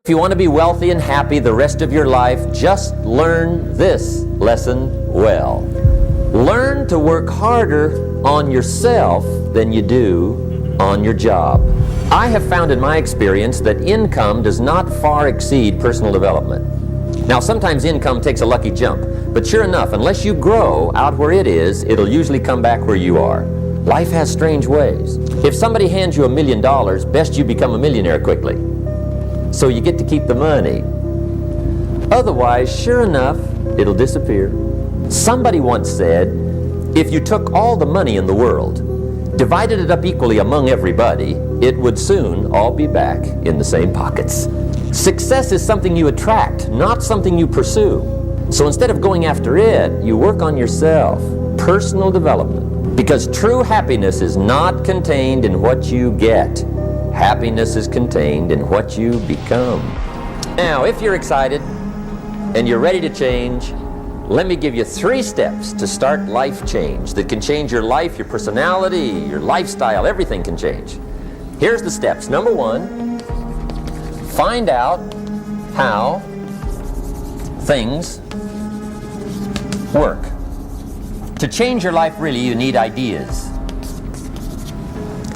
If you want to be wealthy and happy the rest of your life, just learn this lesson well. Learn to work harder on yourself than you do on your job. I have found in my experience that income does not far exceed personal development. Now, sometimes income takes a lucky jump, but sure enough, unless you grow out where it is, it'll usually come back where you are. Life has strange ways. If somebody hands you $1 million, best you become a millionaire quickly, so you get to keep the money. Otherwise, sure enough, it'll disappear. Somebody once said, if you took all the money in the world, divided it up equally among everybody, it would soon all be back in the same pockets. Success is something you attract, not something you pursue. So instead of going after it, you work on yourself, personal development. Because true happiness is not contained in what you get. Happiness is contained in what you become. Now, if you're excited and you're ready to change, let me give you 3 steps to start life change that can change your life, your personality, your lifestyle, everything can change. Here's the steps. Number 1, find out how things work. To change your life, really, you need ideas.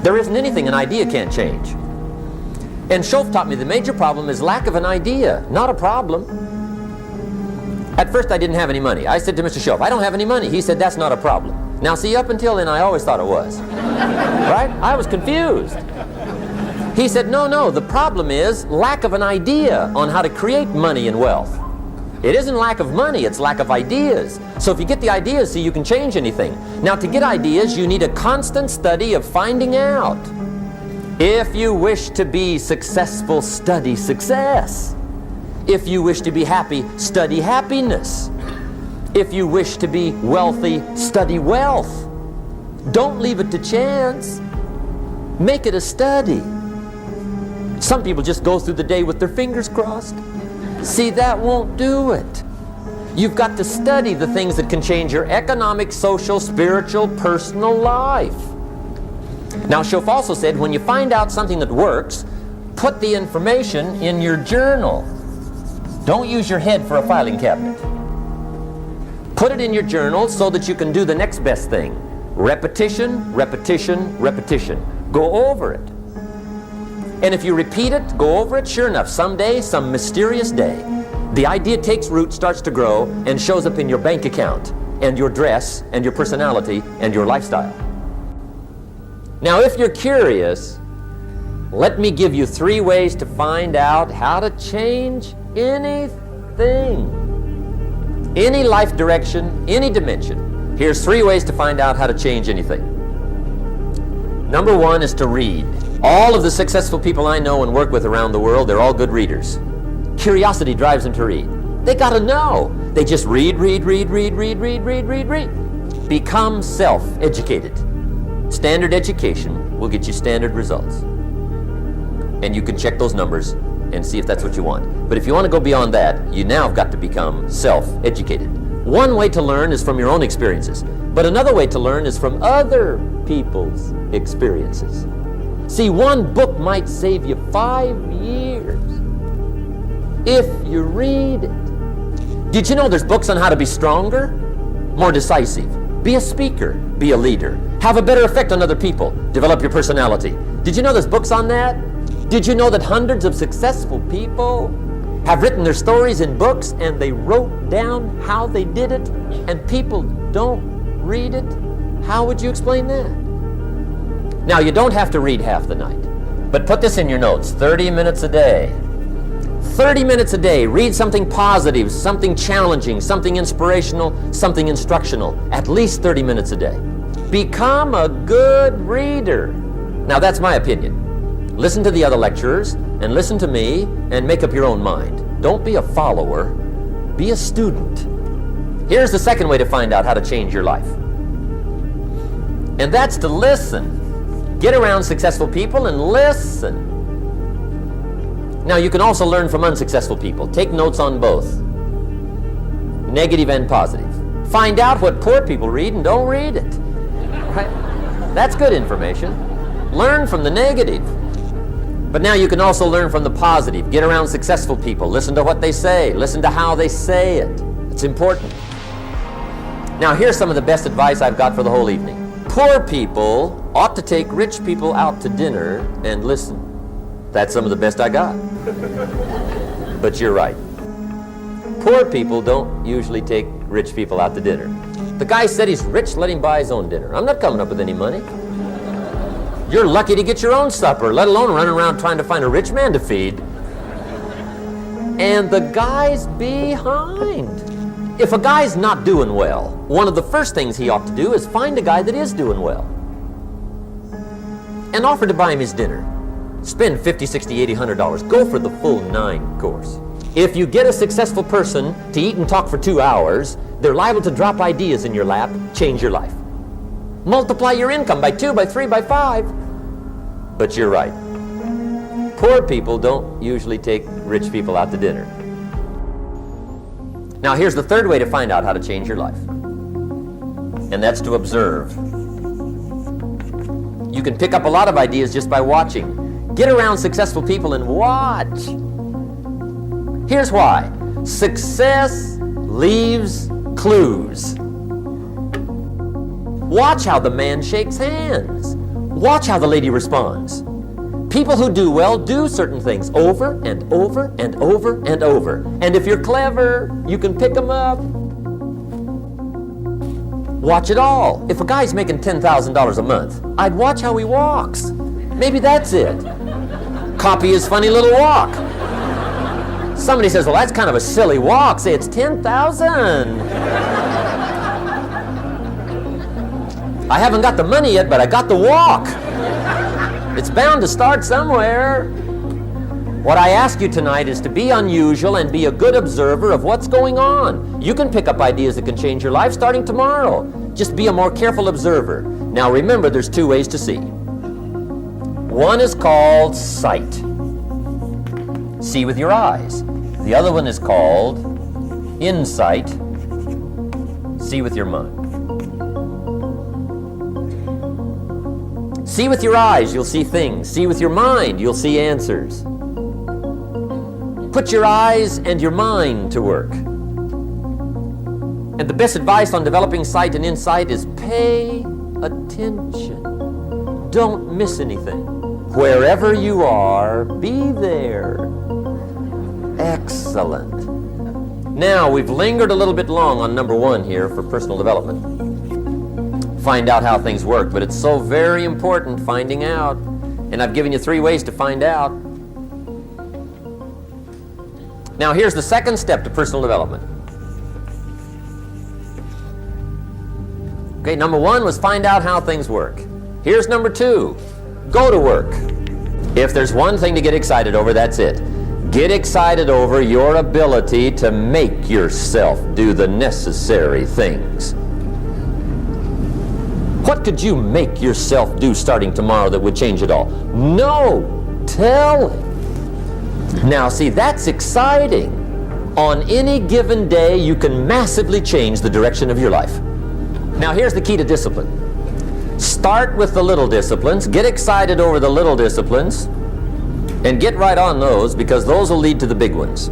There isn't anything an idea can't change. And Schoaf taught me the major problem is lack of an idea, not a problem. At first I didn't have any money. I said to Mr. Schoaf, I don't have any money. He said, that's not a problem. Now see, up until then I always thought it was. Right? I was confused. He said, no, the problem is lack of an idea on how to create money and wealth. It isn't lack of money, it's lack of ideas. So if you get the ideas, see, you can change anything. Now, to get ideas, you need a constant study of finding out. If you wish to be successful, study success. If you wish to be happy, study happiness. If you wish to be wealthy, study wealth. Don't leave it to chance. Make it a study. Some people just go through the day with their fingers crossed. See, that won't do it. You've got to study the things that can change your economic, social, spiritual, personal life. Now, Schoaf also said, when you find out something that works, put the information in your journal. Don't use your head for a filing cabinet. Put it in your journal so that you can do the next best thing. Repetition, repetition, repetition. Go over it. And if you repeat it, go over it, sure enough, someday, some mysterious day, the idea takes root, starts to grow, and shows up in your bank account, and your dress, and your personality, and your lifestyle. Now, if you're curious, let me give you 3 ways to find out how to change anything. Any life direction, any dimension. Here's 3 ways to find out how to change anything. Number 1 is to read. All of the successful people I know and work with around the world, they're all good readers. Curiosity drives them to read. They gotta know. They just read. Become self-educated. Standard education will get you standard results. And you can check those numbers and see if that's what you want. But if you want to go beyond that, you now have got to become self-educated. One way to learn is from your own experiences, but another way to learn is from other people's experiences. See, one book might save you 5 years if you read it. Did you know there's books on how to be stronger, more decisive, be a speaker, be a leader, have a better effect on other people, develop your personality? Did you know there's books on that? Did you know that hundreds of successful people have written their stories in books and they wrote down how they did it, and people don't read it? How would you explain that? Now, you don't have to read half the night, but put this in your notes, 30 minutes a day. 30 minutes a day, read something positive, something challenging, something inspirational, something instructional, at least 30 minutes a day. Become a good reader. Now, that's my opinion. Listen to the other lecturers, and listen to me, and make up your own mind. Don't be a follower, be a student. Here's the second way to find out how to change your life. And that's to listen. Get around successful people and listen. Now, you can also learn from unsuccessful people. Take notes on both, negative and positive. Find out what poor people read and don't read it. Right? That's good information. Learn from the negative. But now you can also learn from the positive. Get around successful people. Listen to what they say. Listen to how they say it. It's important. Now here's some of the best advice I've got for the whole evening. Poor people ought to take rich people out to dinner and listen. That's some of the best I got. But you're right. Poor people don't usually take rich people out to dinner. The guy said he's rich, let him buy his own dinner. I'm not coming up with any money. You're lucky to get your own supper, let alone running around trying to find a rich man to feed. And the guy's behind. If a guy's not doing well, one of the first things he ought to do is find a guy that is doing well and offer to buy him his dinner. Spend $50, $60, $80, $100. Go for the full 9 course. If you get a successful person to eat and talk for 2 hours, they're liable to drop ideas in your lap, change your life. Multiply your income by 2, by 3, by 5. But you're right. Poor people don't usually take rich people out to dinner. Now here's the third way to find out how to change your life. And that's to observe. You can pick up a lot of ideas just by watching. Get around successful people and watch. Here's why. Success leaves clues. Watch how the man shakes hands. Watch how the lady responds. People who do well do certain things over and over and over and over. And if you're clever, you can pick them up. Watch it all. If a guy's making $10,000 a month, I'd watch how he walks. Maybe that's it. Copy his funny little walk. Somebody says, well, that's kind of a silly walk. Say, it's 10,000. I haven't got the money yet, but I got the walk. It's bound to start somewhere. What I ask you tonight is to be unusual and be a good observer of what's going on. You can pick up ideas that can change your life starting tomorrow. Just be a more careful observer. Now remember, there's 2 ways to see. One is called sight. See with your eyes. The other one is called insight. See with your mind. See with your eyes, you'll see things. See with your mind, you'll see answers. Put your eyes and your mind to work. And the best advice on developing sight and insight is pay attention. Don't miss anything. Wherever you are, be there. Excellent. Now, we've lingered a little bit long on number 1 here for personal development. Find out how things work, but it's so very important finding out. And I've given you 3 ways to find out. Now here's the second step to personal development. Okay, number 1 was find out how things work. Here's number 2, go to work. If there's one thing to get excited over, that's it. Get excited over your ability to make yourself do the necessary things. What could you make yourself do starting tomorrow that would change it all? No, tell him. Now see, that's exciting. On any given day, you can massively change the direction of your life. Now here's the key to discipline. Start with the little disciplines, get excited over the little disciplines, and get right on those, because those will lead to the big ones.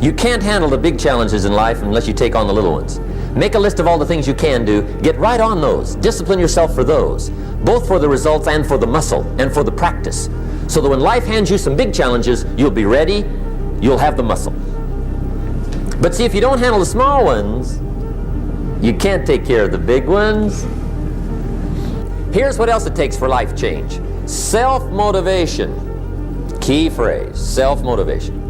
You can't handle the big challenges in life unless you take on the little ones. Make a list of all the things you can do. Get right on those. Discipline yourself for those, both for the results and for the muscle and for the practice, so that when life hands you some big challenges, you'll be ready, you'll have the muscle. But see, if you don't handle the small ones, you can't take care of the big ones. Here's what else it takes for life change. Self-motivation. Key phrase, self-motivation.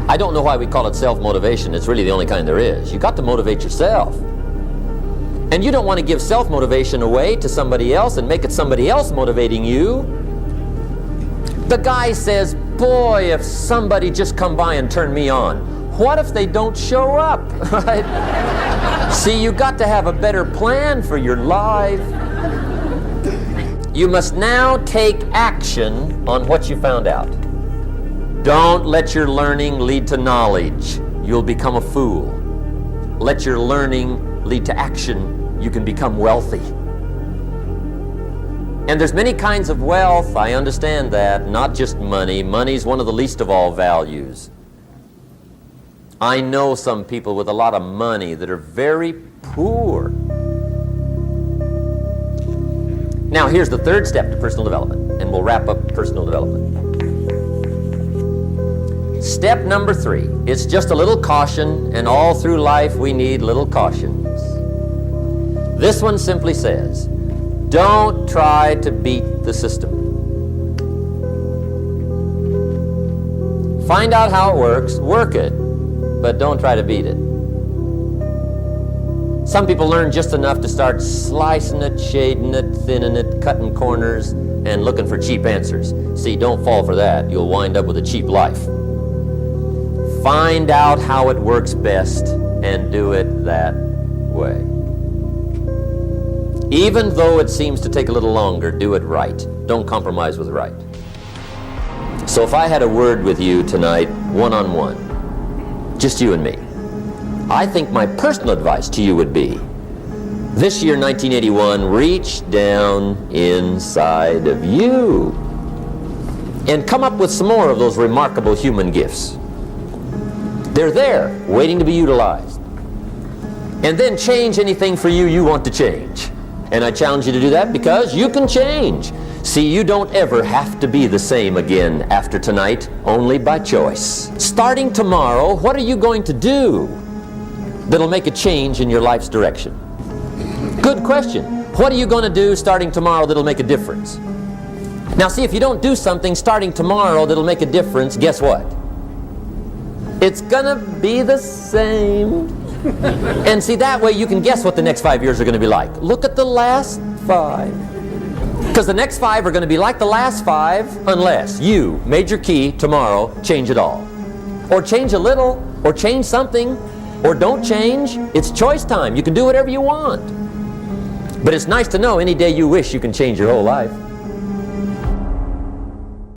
I don't know why we call it self-motivation. It's really the only kind there is. You got to motivate yourself. And you don't want to give self-motivation away to somebody else and make it somebody else motivating you. The guy says, boy, if somebody just come by and turn me on. What if they don't show up? Right? See, you got to have a better plan for your life. You must now take action on what you found out. Don't let your learning lead to knowledge. You'll become a fool. Let your learning lead to action. You can become wealthy. And there's many kinds of wealth, I understand that, not just money. Money's one of the least of all values. I know some people with a lot of money that are very poor. Now here's the third step to personal development, and we'll wrap up personal development. Step number 3, it's just a little caution, and all through life we need little cautions. This one simply says, don't try to beat the system. Find out how it works, work it, but don't try to beat it. Some people learn just enough to start slicing it, shading it, thinning it, cutting corners, and looking for cheap answers. See, don't fall for that. You'll wind up with a cheap life. Find out how it works best and do it that way. Even though it seems to take a little longer, do it right. Don't compromise with right. So if I had a word with you tonight, one-on-one, just you and me, I think my personal advice to you would be, this year, 1981, reach down inside of you and come up with some more of those remarkable human gifts. They're there, waiting to be utilized. And then change anything for you you want to change. And I challenge you to do that because you can change. See, you don't ever have to be the same again after tonight, only by choice. Starting tomorrow, what are you going to do that'll make a change in your life's direction? Good question. What are you going to do starting tomorrow that'll make a difference? Now see, if you don't do something starting tomorrow that'll make a difference, guess what? It's gonna be the same. And see, that way you can guess what the next 5 years are going to be like. Look at the last 5. Because the next 5 are going to be like the last 5 unless you, major key, tomorrow, change it all. Or change a little, or change something, or don't change. It's choice time. You can do whatever you want. But it's nice to know any day you wish you can change your whole life.